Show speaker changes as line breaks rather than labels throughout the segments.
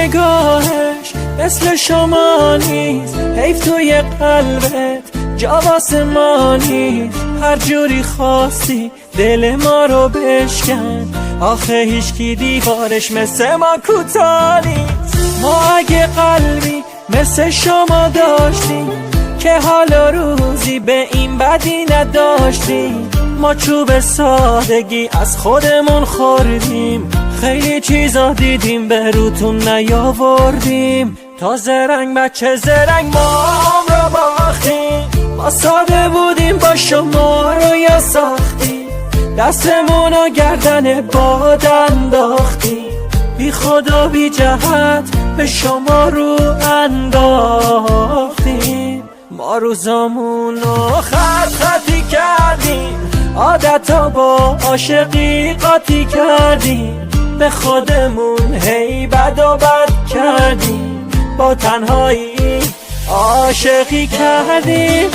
نگاهش مثل شما نیست، حیف توی قلبت جا واسه ما نیست. هر جوری خواستی دل ما رو بشکن، آخه هیچکی دیوارش مثل ما کوتاه نیست. ما اگه قلبی مثل شما داشتیم که حالا روزی به این بدی نداشتیم. ما چوب سادگی از خودمون خوردیم، خیلی چیزا دیدیم به روتون نیاوردیم. تا زرنگ بچه زرنگ ما رو باختیم، ما ساده بودیم با شما رو یا ساختیم، دستمون و گردن باد انداختیم. بی خدا بی جهت به شما رو انداختیم. ما روزامون رو خط خطی کردیم، عادتا با عاشقی قاطی کردیم. به خودمون هی بد و بد کردیم، با تنهایی عاشقی کردیم.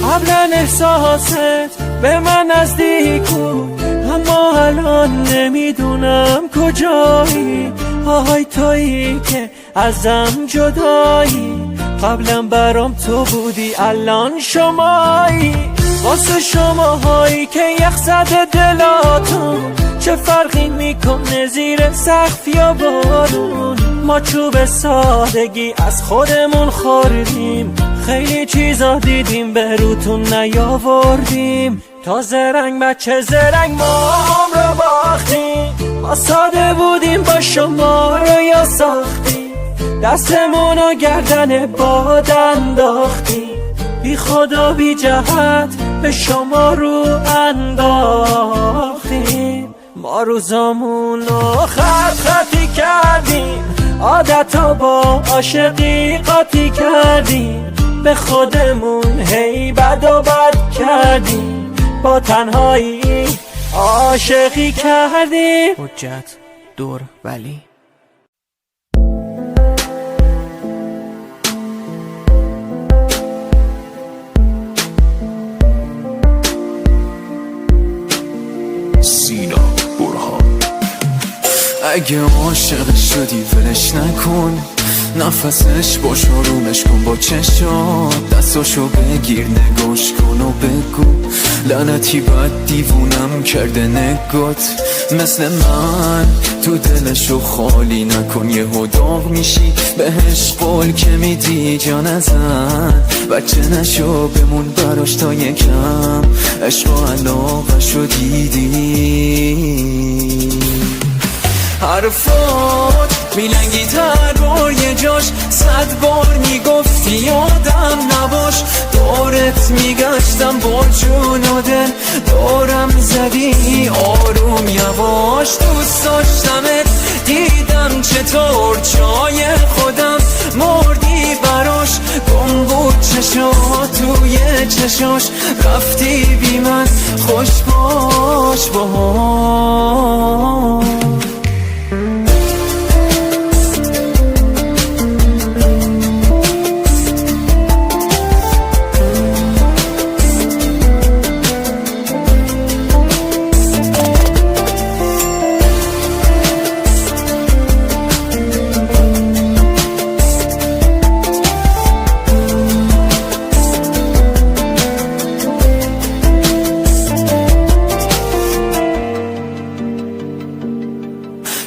قبلا احساست به من نزدیک بود، اما الان نمیدونم کجایی. آهای تویی که ازم جدایی، قبلا برام تو بودی الان شمایی. واسه شماهایی که یخ زده دلاتون، چه فرقی میکنه زیر سقف یا بارون. ما چوب سادگی از خودمون خوردیم، خیلی چیزا دیدیم به روتون نیاوردیم. تا زرنگ بچه زرنگ ما رو باختیم، ما ساده بودیم با شما رو یا ساختیم، دستمون و گردن باد انداختیم. بی خدا بی جهت به شما رو انداختیم. ما روزامون رو خط خطی کردیم، عادتا با عاشقی قاطی کردیم. به خودمون هی بد و بد کردیم، با تنهایی عاشقی کردیم.
حجت دور ولی
سینا برهان. اگه عاشق شدی ولش نکن، نفسش باش آرومش کن با چشات، دستاشو بگیر نگاش کن و بگو لعنتی بد دیوونم کرده نگات. مثل من تو دلشو خالی نکن، یهو داغ میشی بهش قول که میدی جان ازن. بچه نشو بمون براش تا یکم، عشق و علاقه‌شو دیدی. حرفات میلنگی تر بار یه جاش، 100 بار میگفتی یادم نباش. دورت میگشتم با جون و دل، دورم زدی آروم یواش. دوست داشتمت دیدم چطور جای خودم مردی براش. گم بود چشات توی چشاش، رفتی بی من خوش باش باش.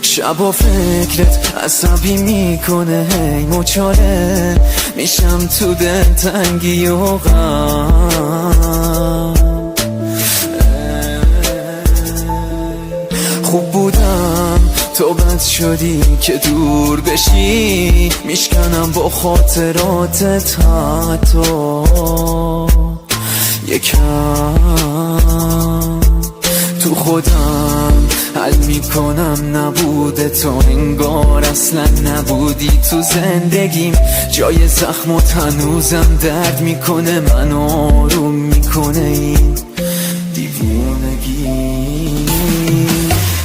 شبا فکرت عصبی میکنه، هی مچاله میشم تو دل تنگی و غم. خوب بودم تو بد شدی که دور بشی، میشکنم با خاطراتت حتی یکم. تو خودم حل میکنم نبوده تو، انگار اصلا نبودی تو زندگیم. جای زخمات هنوزم درد میکنه، من آروم میکنه این دیوونگی.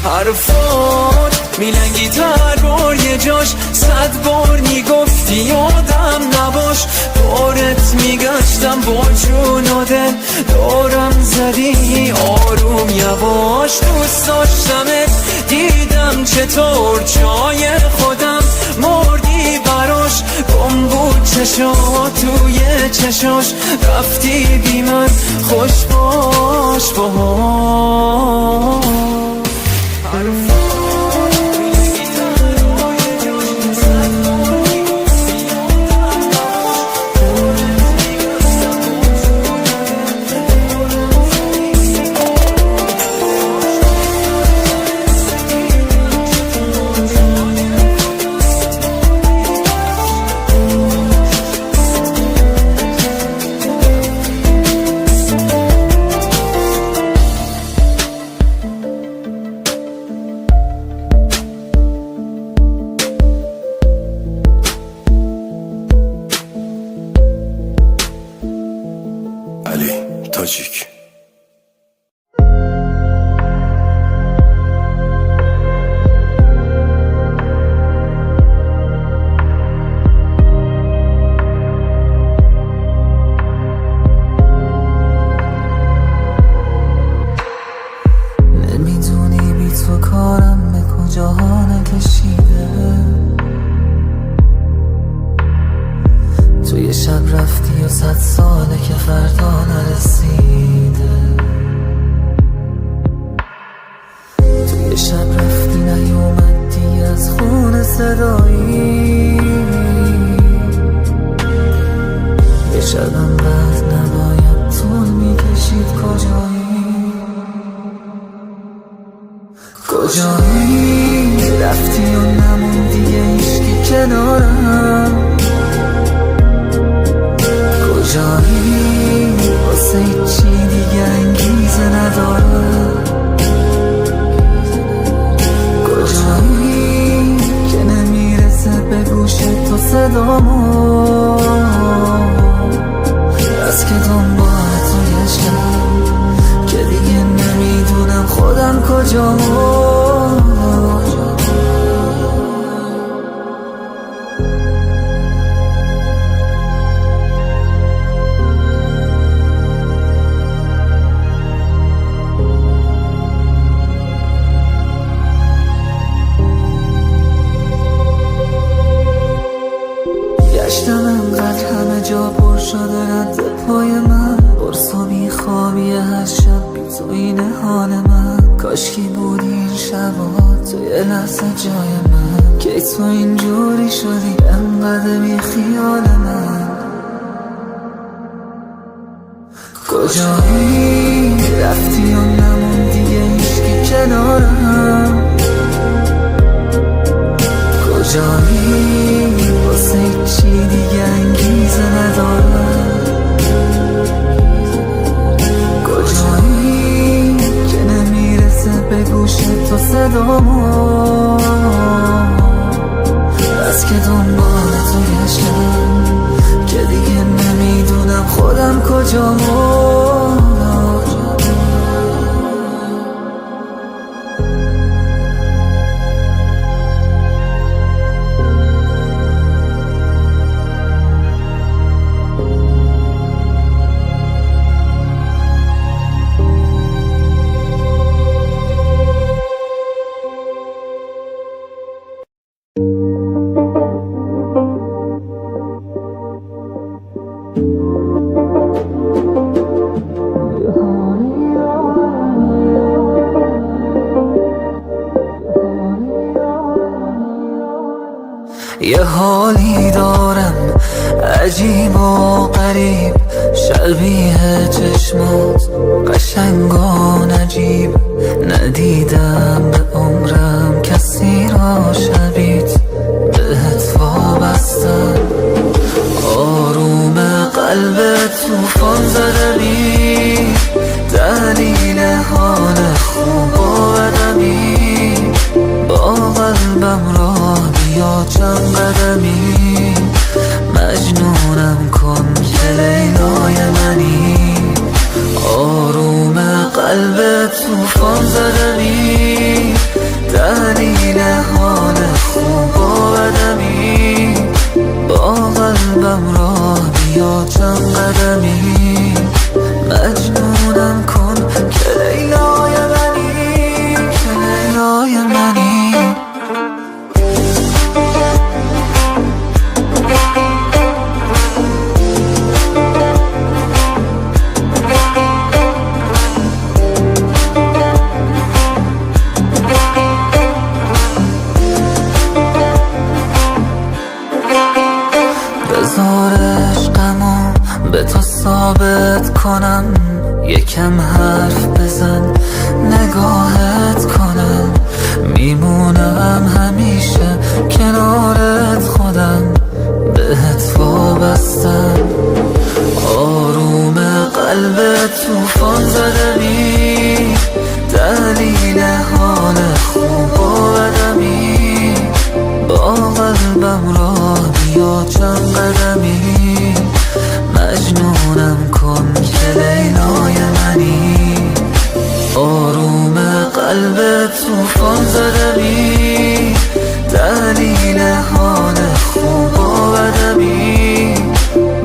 حرفات میلنگی تر بار یه جاش، 100 بار میگفتی یادم نباش. بارت میگشتم با جون و دل، دارم زدی آروم یواش. دوست داشتمت دیدم چطور جای خودم مردی براش. گم بود چشات توی چشاش، رفتی بی من خوش باش باش.
علی تاجیک.
نمیدونی بی تو کارم به کجا نکشیده. تو یه شب رفتی و 100 ساله که فردا نرسیده. تو یه شب رفتی نیومدی از خون صدایی. یه شبم بعد نباید طول میکشید. کجایی رفتی و نموندی هیچکی کنارم. کجایی واسه چی دیگه انگیزه ندارم. کجایی که نمیرسه به گوش تو صدامو. از که دنبال تو گشتم که دیگه نمیدونم خودم کجامو. گشتم انقدر همه جا پر شده رد پای من. قرص و بیخوابی هر شب بی تو اینه حال من. کاشکی بودی این شبا تو یه لحظه جای من، که تو اینجوری شدی انقدر بی خیال من. کجایی رفتی و نموندی هیچکی کنارم. کجایی واسه چی دیگه انگیزه ندارم. کجایی که نمیرسه به گوش تو صدامو. از که دنبال تو گشتم که دیگه نمیدونم خودم کجامو. یه حالی دارم عجیب و غریب، شبیه چشمات قشنگ و نجیب. ندیدم به عمرم کسی را شبیت، بهت وابستم آروم قلب توفان زده بی دلیل حال خوب و بدمی. توفان زدمی، دلیل حال خوب و بدمی. با قلبم راه بیا چند قدمی، مجنونم کن که لیلای منی، که لیلای منی. بذار عشقمو به تو ثابت کنم، یکم حرف بزن نگاهت کنم. میمونم همیشه کنارت، خودم بهت وابستم. آروم قلب توفان زدمی، دلیل حال خوب و بدمی. با قلبم راه بیا چند قدمی، مجنونم کن که لیلای منی. آروم قلب توفان زدمی، دلیل حال خوب و بدمی.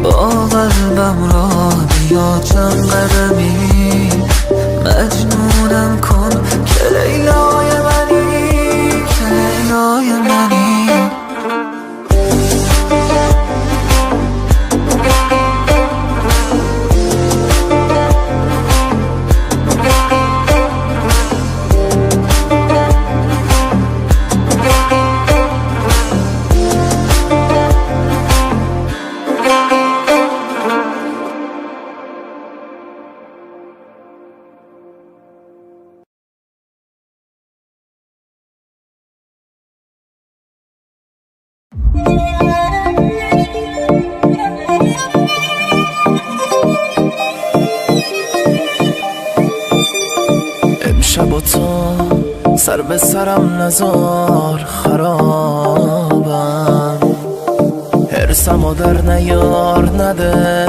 با قلبم راه بیا چند قدمی، مجنونم کن که لیلای منی، که لیلای منی.
امشب و تا سر به سرم نزار، خرابم. حرسم و در نیار نده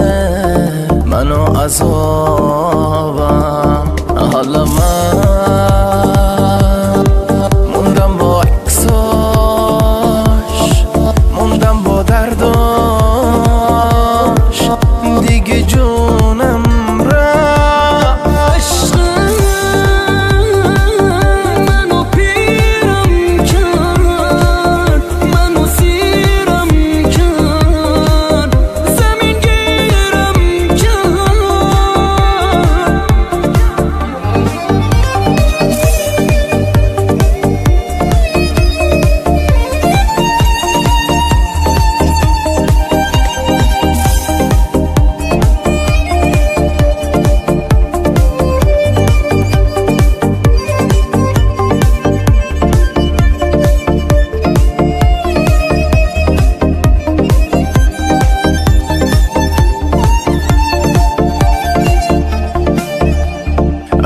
منو عذابم. حالا من موندم با عکساش، موندم با درداش، دیگه جونم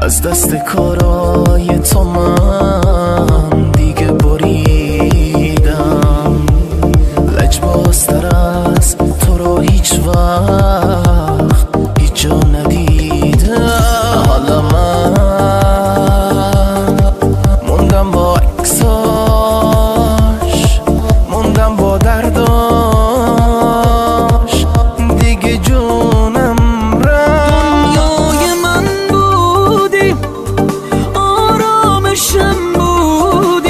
از دست کارای تو من دیگه بریدم. لجبازتر از تو رو هیچ وقت هیچ جا ندیدم. حالا من موندم با عکساش، موندم با درداش، دیگه جونم
آرامشم بود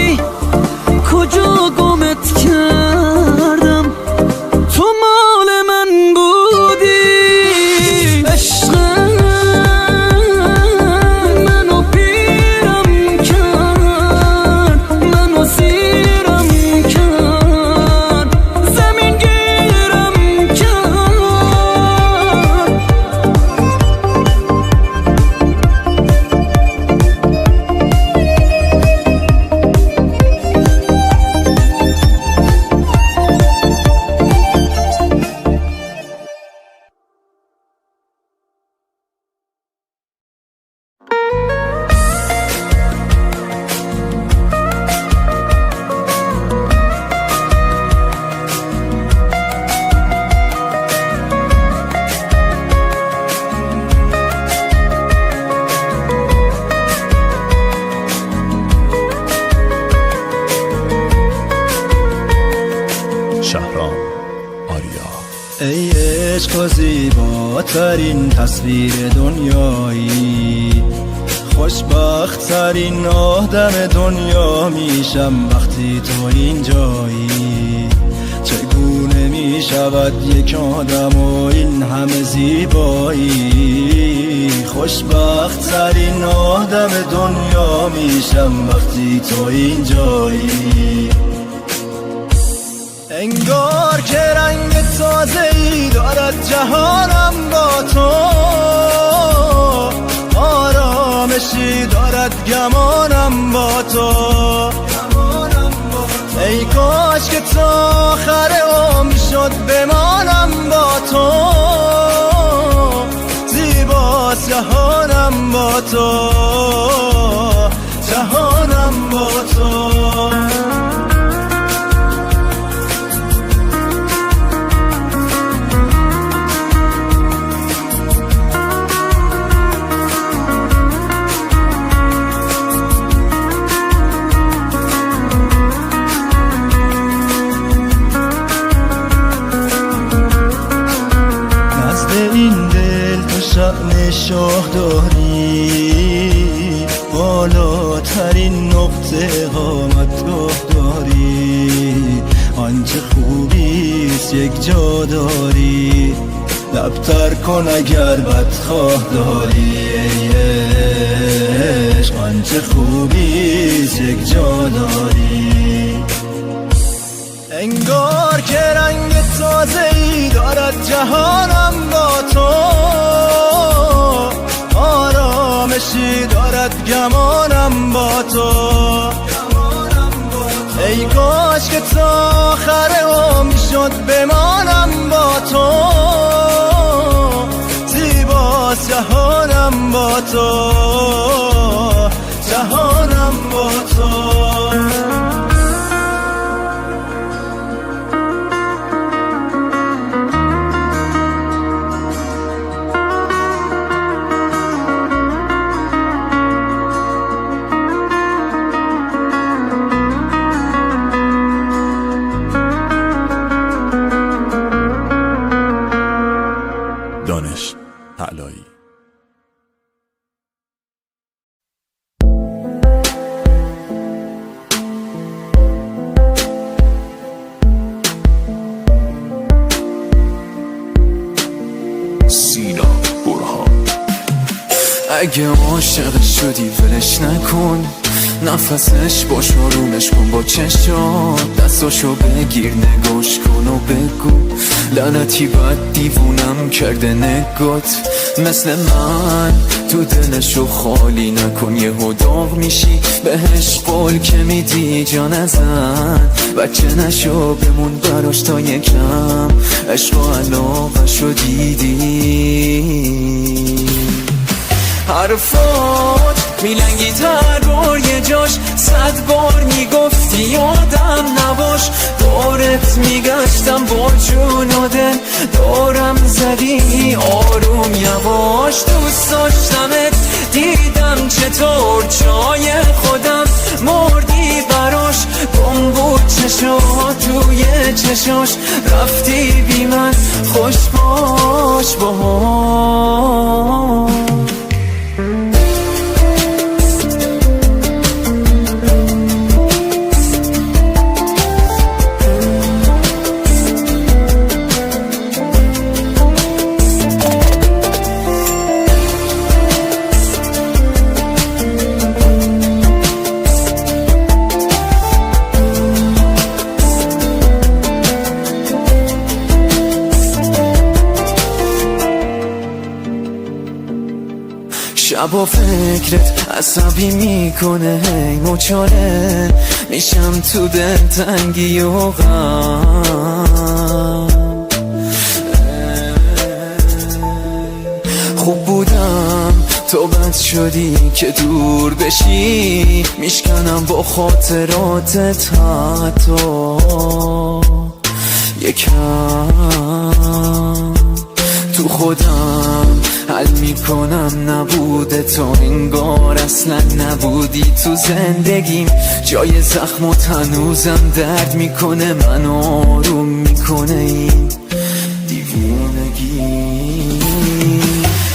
تو زیباترین تصویر دنیایی، خوشبخت‌ترین آدم دنیا میشم وقتی تو اینجایی. چگونه میشود یک آدم و این همه زیبایی، خوشبخت‌ترین آدم دنیا میشم وقتی تو اینجایی. انگار که رنگ تازه‌ای دارد جهانم با تو، آرامشی دارد گمانم با تو. ای کاش که تا آخر عمر شد بمانم با تو، زیباست جهانم با تو، جهانم با تو. این دل تو شأن شاه داری، بالاترین نقطه قامت داری. آنچه خوبیست یک جا داری، لبتر کن اگر بدخواه داری. ای عشق آنچه خوبیست یک جا داری. انگار که رنگ تازه‌ای دارد جهانم با تو، آرامشی دارد گمانم با تو. ای کاش که تا آخر عمر شد بمانم با تو، زیباست جهانم با تو، جهانم با تو.
دانش علایی.
سینا برهان. اگه عاشق شدی ولش نکن، نفسش باش آرومش کن با چشات، دستاشو بگیر نگاش کن و بگو لعنتی بد دیوونم کرده نگات. مثل من تو دلشو خالی نکن، یهو داغ میشی بهش قول که میدی جان ازن. بچه نشو بمون براش تا یکم، عشق و علاقه‌شو دیدی. حرفات میلنگی تر بار یه جاش، 100 بار میگفتی یادم نباش. دورت میگشتم با جون و دل، دورم زدی آروم یواش. دوست داشتمت دیدم چطور جای خودم مردی براش. گم بود چشات توی چشاش، رفتی بی من خوش باش باهاش. شبا فکرت عصبی میکنه، هی مچاله میشم تو دل تنگی و غم. خوب بودم تو بد شدی که دور بشی، میشکنم با خاطراتت حتی یکم. تو خودم حل میکنم نبوده تو، انگار اصلا نبودی تو زندگیم. جای زخمت هنوزم درد میکنه، من آروم میکنه این دیوونگی.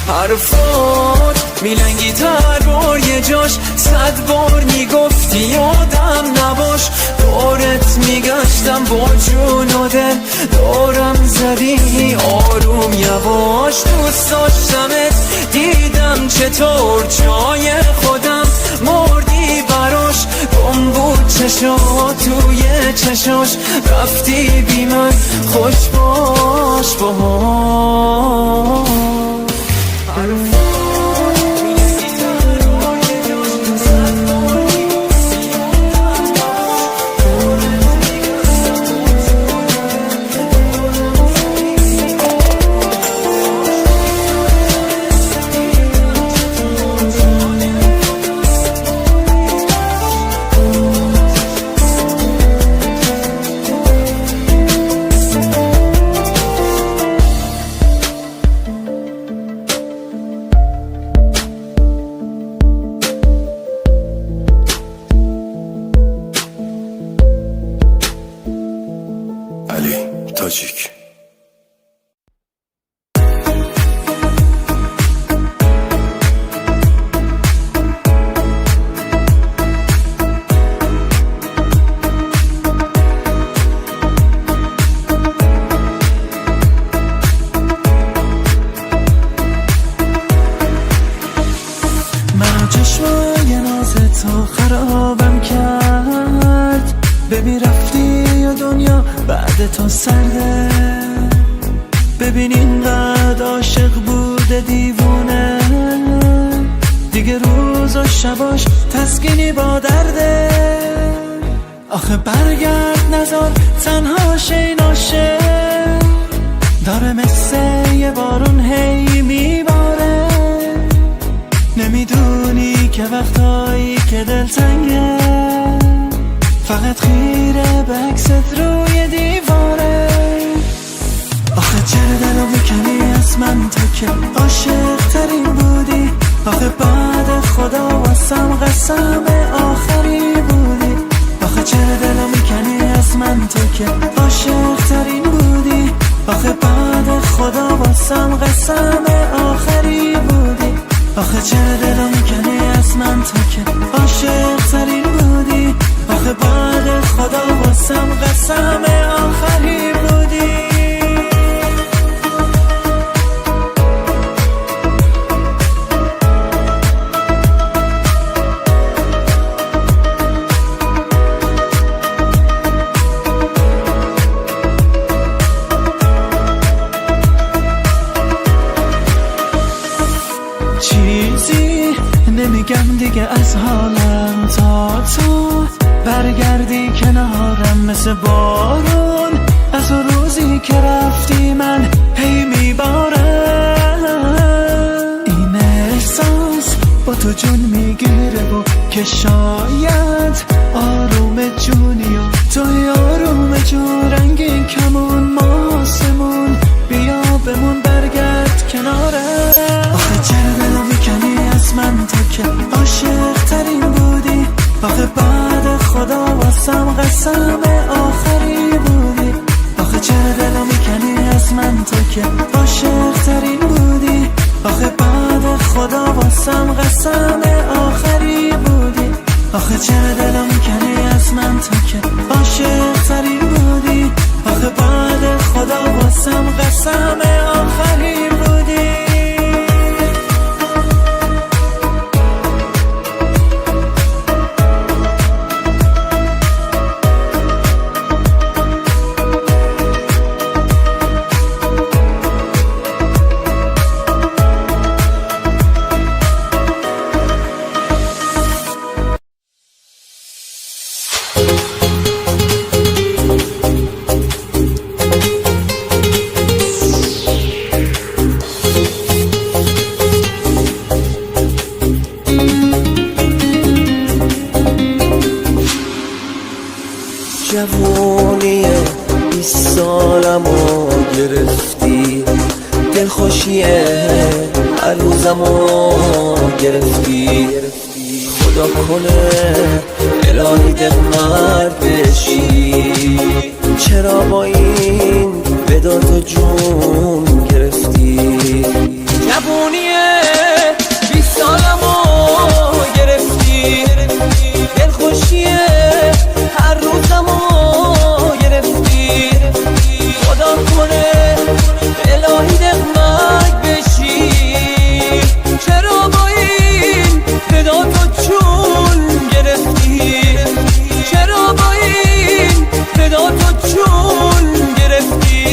حرفات میلنگی تر بار یه جاش 100 بار میگفتی یادم نباش دورت میگشتم با جون و دل دورم زدی آروم یواش دوست داشتمت دیدم چطور جای خودم مردی براش گم بود چشات توی چشاش رفتی بی من خوش باش باهاش
علی تاجیک.
من چشمای ناز تو خرابم کرد ببین رفتی و دنیا بعد تو سرده ببین اینقدر عاشق بوده دیوونه دیگه روز و شباش تسکینی با درده آخه برگرد نزار تنها شی ناشه داره مثل یه بارون هی میباره نمیدونی که وقتایی که دل تنگه فقط خیره به عکست روی دیواره آخه چرا دلو میکنی از من تو که عاشق ترین بودی آخه بعد خدا واسم قسم آخری بودی آخه چرا دلو میکنی از من تو که عاشق ترین بودی آخه بعد خدا واسم قسم آخری بودی آخه چرا دلو میکنی از من تو که عاشق ترین بودی آخه بعد خدا واسم قسم آخری بودی چیزی نمیگم دیگه از حالم تا تو برگردی کنارم مثل بارون از اون روزی که رفتی من هی میبارم این احساس با تو جون میگیره و که شاید آروم جونی و توی آروم جون رنگین کمون ماسمون بیا بمون برگرد کناره آخه چرا دلو میکنی از من تو که عاشق ترین بودی آخه بعد خدا واسم قسم آخری بودی آخه چرا دلو میکنی از من تو که عاشق ترین بودی آخه بعد خدا واسم قسم آخری بودی آخه چرا دلو میکنی از من تو که عاشق ترین بودی آخه بعد خدا واسم قسم آخری بودی
جوونی 20 سالمو گرفتی دلخوشی عروزمو گرفتی خدا کنه الهی دل مرد بشی چرا با این ودا تو جون گرفتی
جوونیه 20 سالمو گرفتی دلخوشیه هر روزمو گرفتی خدا کنه الهی دقمک بشی چرا با این فدا تو چون گرفتی چرا با این فدا تو چون گرفتی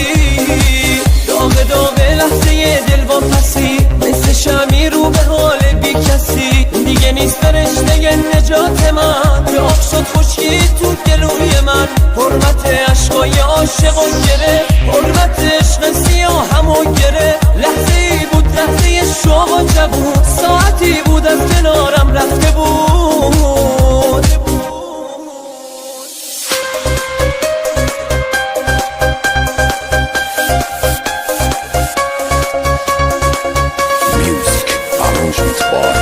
داغ داغ لحظه دل با پسی مثل شمی رو به حال بی کسی دیگه نیست فرشته نجات من به آب شد خشکی تو گلوی من حرمت عشقای عاشقو گره حرمت عشق سیاهمو گره لحظه‌ای بود لحظه شوق و جوون ساعتی بود از کنارم رفته بود
Music arrangement by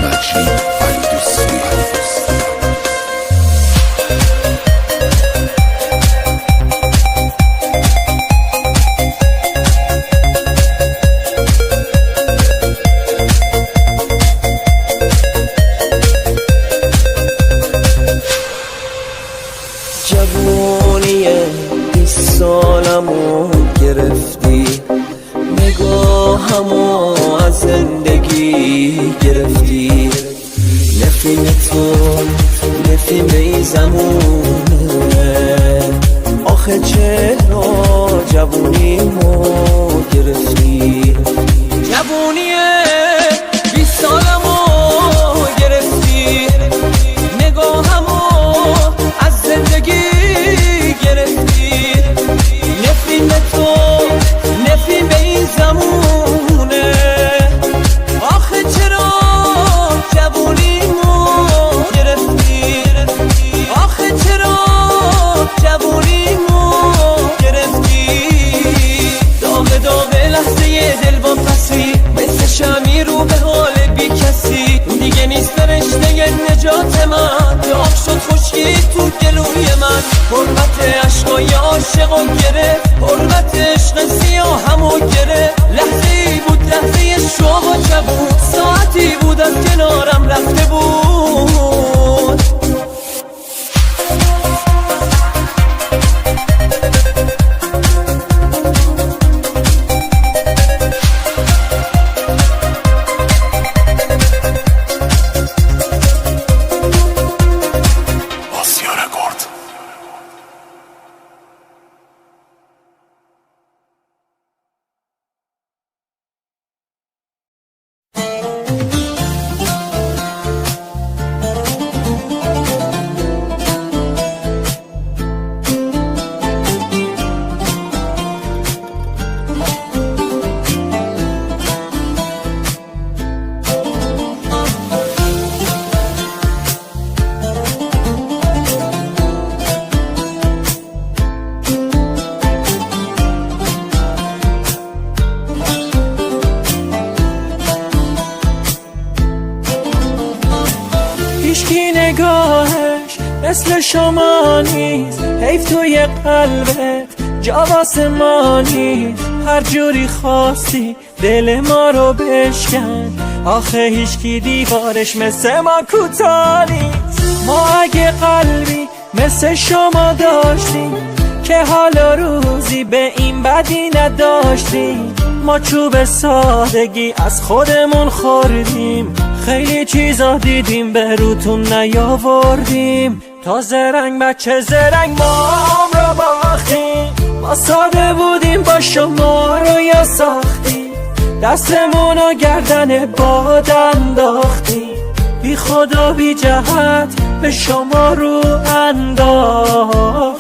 Majid Ali Dosti.
جوونیه 20 سالمو گرفتی نگاهمو از زندگی گرفتی نفرین تو نفرین به زمونه آخه چرا جوونیمو گرفتی جوونیه 20 سالمو گرفتی نگاهمو از زندگی گرفتی نفرین به تو نفرین به این زمونه آخه چرا جوونیمو گرفتی آخه چرا جوونیمو گرفتی داغ داغ لحظه دل با پسی مثل شمی رو به حال بی کسی دیگه نیست فرشته نجات من به آب شد خشکی تو گلوی من حرمت عشقای عاشقو گره حرمت عشق سیاهمو گره لحظه‌ای بود لحظه شوق و جوون ساعتی بود از کنارم رفته بود
Asya Rekord.
هیچکی نگاهش مثل شما نیست حیف توی قلبت جا واسه ما نیست هر جوری خواستی دل ما رو بشکن آخه هیچکی دیوارش مثل ما کوتاه نیست ما اگه قلبی مثل شما داشتیم که حالا روزی به این بدی نداشتیم ما چوب سادگی از خودمون خوردیم خیلی چیزا دیدیم به روتون نیاوردیم تا زرنگ بچه زرنگ ما رو باختیم ما ساده بودیم با شما رو یا ساختیم دستمون و گردن باد انداختیم بی خدا بی جهت به شما رو انداختیم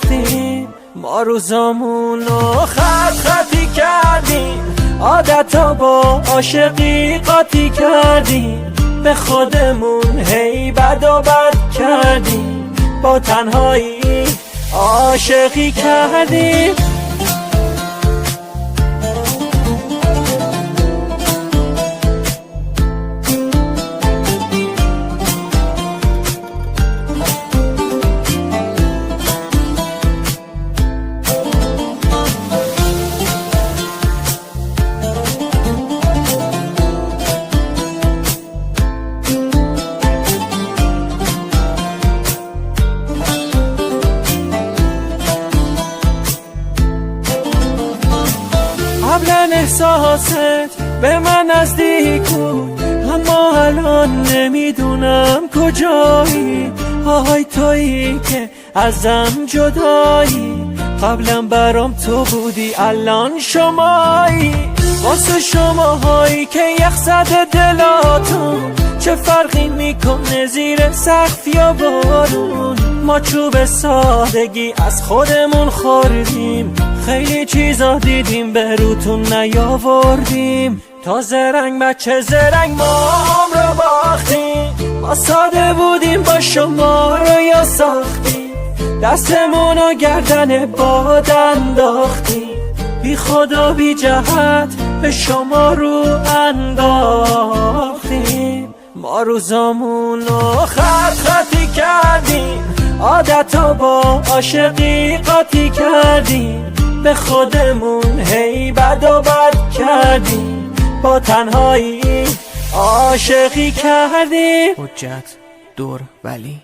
ما روزامون رو خط خطی کردیم عادتا با عاشقی قاطی کردیم به خودمون هی بد و بد کردیم با تنهایی عاشقی کردیم احساست به من نزدیک بود، اما الان نمیدونم کجایی. آهای تویی که ازم جدایی، قبلا برام تو بودی الان شمایی. واسه شماهایی که یخ زده دلاتون، چه فرقی میکنه زیر سقف یا بارون؟ ما چوب سادگی از خودمون خوردیم، خیلی چیزا دیدیم به روتون نیاوردیم. تا زرنگ بچه زرنگ ما هم رو باختیم، ما ساده بودیم با شما رو یا ساختیم، دستمون و گردن باد انداختیم، بی خدا بی جهت به شما رو انداختیم. ما روزامون رو خطی کردیم، عادتا با عاشقی قاطی کردیم، به خودمون هی بد و بد کردیم، با تنهایی عاشقی کردیم.
حجت دور ولی